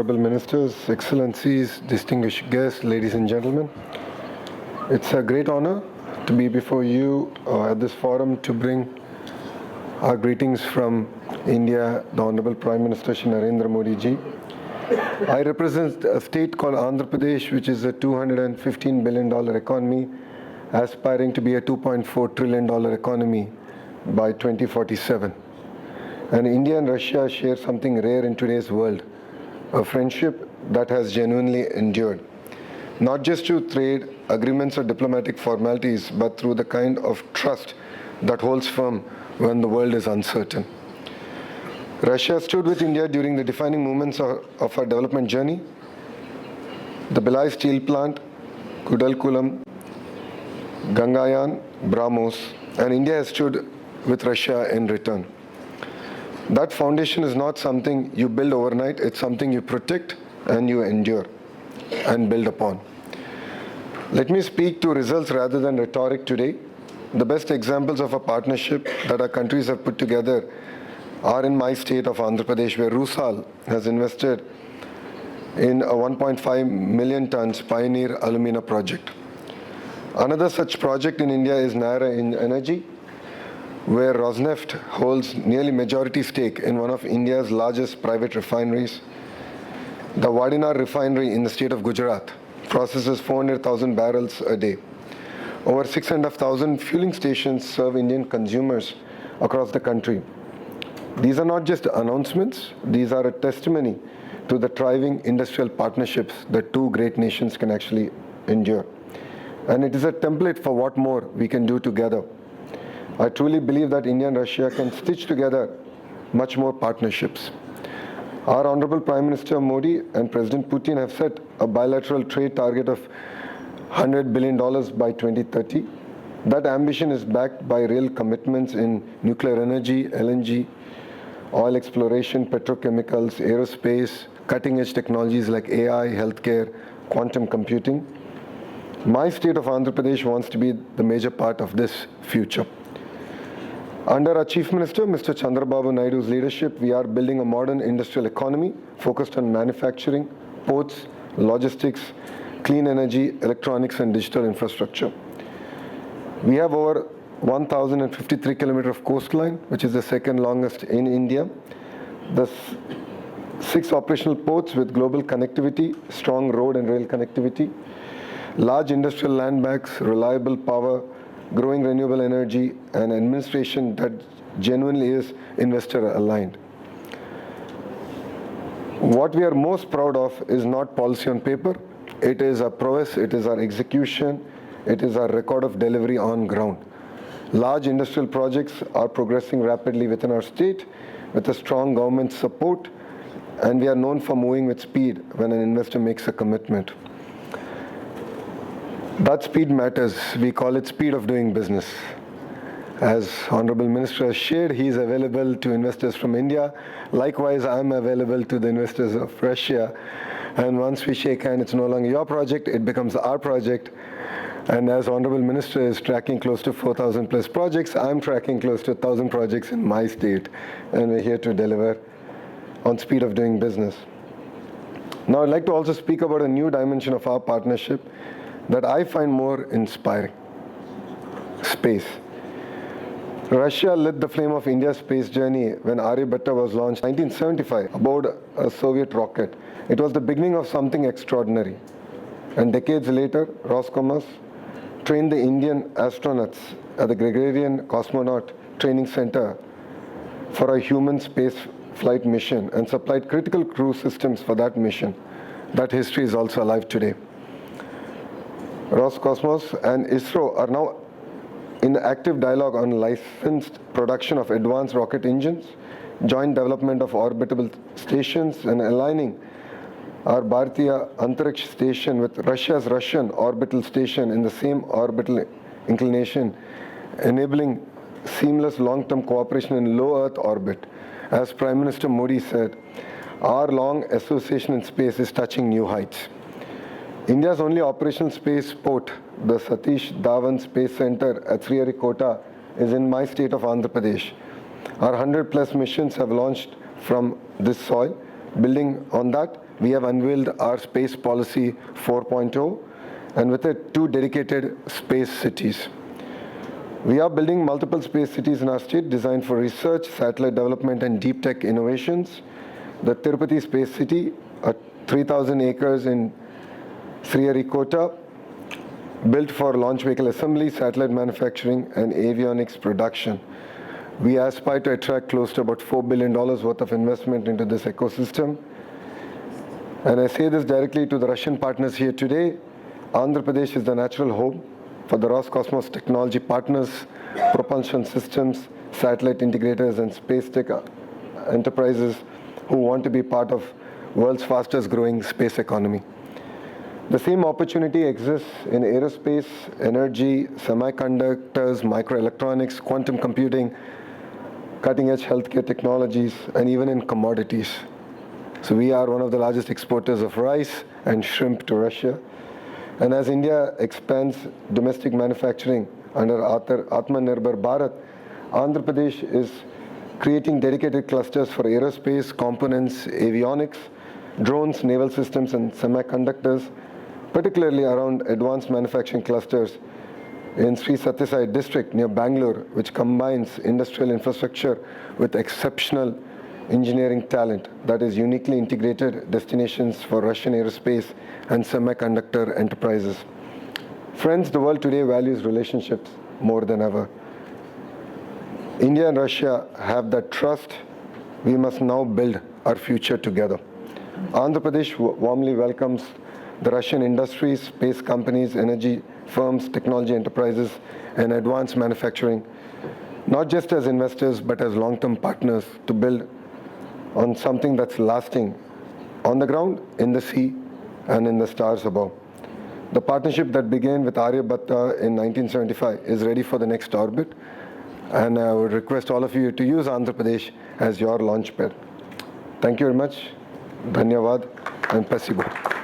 Honorable Ministers, Excellencies, distinguished guests, ladies and gentlemen. It's a great honor to be before you at this forum to bring our greetings from India, the Honorable Prime Minister Shri Narendra Modi ji. I represent a state called Andhra Pradesh, which is a $215 billion economy, aspiring to be a $2.4 trillion economy by 2047. And India and Russia share something rare in today's world, a friendship that has genuinely endured. Not just through trade, agreements or diplomatic formalities, but through the kind of trust that holds firm when the world is uncertain. Russia stood with India during the defining moments of our development journey. The Bhilai steel plant, Kudalkulam, Gangayan, Brahmos, and India has stood with Russia in return. That foundation is not something you build overnight, it's something you protect and you endure and build upon. Let me speak to results rather than rhetoric today. The best examples of a partnership that our countries have put together are in my state of Andhra Pradesh, where Rusal has invested in a 1.5 million tons Pioneer Alumina project. Another such project in India is Nara Energy, where Rosneft holds nearly majority stake in one of India's largest private refineries. The Wadinar refinery in the state of Gujarat processes 400,000 barrels a day. Over 6,500 fueling stations serve Indian consumers across the country. These are not just announcements, these are a testimony to the thriving industrial partnerships that two great nations can actually endure. And it is a template for what more we can do together. I truly believe that India and Russia can stitch together much more partnerships. Our Honorable Prime Minister Modi and President Putin have set a bilateral trade target of $100 billion by 2030. That ambition is backed by real commitments in nuclear energy, LNG, oil exploration, petrochemicals, aerospace, cutting-edge technologies like AI, healthcare, quantum computing. My state of Andhra Pradesh wants to be the major part of this future. Under our Chief Minister, Mr. Chandrababu Naidu's leadership, we are building a modern industrial economy focused on manufacturing, ports, logistics, clean energy, electronics, and digital infrastructure. We have over 1,053 kilometers of coastline, which is the second longest in India. The 6 operational ports with global connectivity, strong road and rail connectivity, large industrial land banks, reliable power, growing renewable energy, and administration that genuinely is investor aligned. What we are most proud of is not policy on paper. It is our prowess, it is our execution, it is our record of delivery on ground. Large industrial projects are progressing rapidly within our state with a strong government support, and we are known for moving with speed when an investor makes a commitment. That speed matters. We call it speed of doing business. As Honorable Minister has shared, he is available to investors from India. Likewise, I am available to the investors of Russia. And once we shake hands, it's no longer your project, it becomes our project. And as Honorable Minister is tracking close to 4,000 plus projects, I'm tracking close to 1,000 projects in my state. And we're here to deliver on speed of doing business. Now, I'd like to also speak about a new dimension of our partnership that I find more inspiring: space. Russia lit the flame of India's space journey when Aryabhatta was launched in 1975 aboard a Soviet rocket. It was the beginning of something extraordinary. And decades later, Roscosmos trained the Indian astronauts at the Gregorian Cosmonaut Training Center for a human space flight mission and supplied critical crew systems for that mission. That history is also alive today. Roscosmos and ISRO are now in active dialogue on licensed production of advanced rocket engines, joint development of orbital stations, and aligning our Bharatiya Antariksh station with Russia's Russian orbital station in the same orbital inclination, enabling seamless long-term cooperation in low Earth orbit. As Prime Minister Modi said, our long association in space is touching new heights. India's only operational spaceport, the Satish Dhawan Space Center at Sriharikota, is in my state of Andhra Pradesh. Our 100+ missions have launched from this soil. Building on that, we have unveiled our Space Policy 4.0, and with it, 2 dedicated space cities. We are building multiple space cities in our state designed for research, satellite development, and deep tech innovations. The Tirupati Space City, 3,000 acres in Sriharikota, built for launch vehicle assembly, satellite manufacturing, and avionics production. We aspire to attract close to about $4 billion worth of investment into this ecosystem. And I say this directly to the Russian partners here today. Andhra Pradesh is the natural home for the Roscosmos technology partners, propulsion systems, satellite integrators, and space tech enterprises who want to be part of world's fastest growing space economy. The same opportunity exists in aerospace, energy, semiconductors, microelectronics, quantum computing, cutting-edge healthcare technologies, and even in commodities. So we are one of the largest exporters of rice and shrimp to Russia. And as India expands domestic manufacturing under Atmanirbhar Bharat, Andhra Pradesh is creating dedicated clusters for aerospace, components, avionics, drones, naval systems, and semiconductors, particularly around advanced manufacturing clusters in Sri Satyasai district near Bangalore, which combines industrial infrastructure with exceptional engineering talent that is uniquely integrated destinations for Russian aerospace and semiconductor enterprises. Friends, the world today values relationships more than ever. India and Russia have that trust. We must now build our future together. Andhra Pradesh warmly welcomes the Russian industries, space companies, energy firms, technology enterprises, and advanced manufacturing, not just as investors, but as long-term partners to build on something that's lasting on the ground, in the sea, and in the stars above. The partnership that began with Aryabhatta in 1975 is ready for the next orbit, and I would request all of you to use Andhra Pradesh as your launch pad. Thank you very much. Dhanyavad and Pasibo.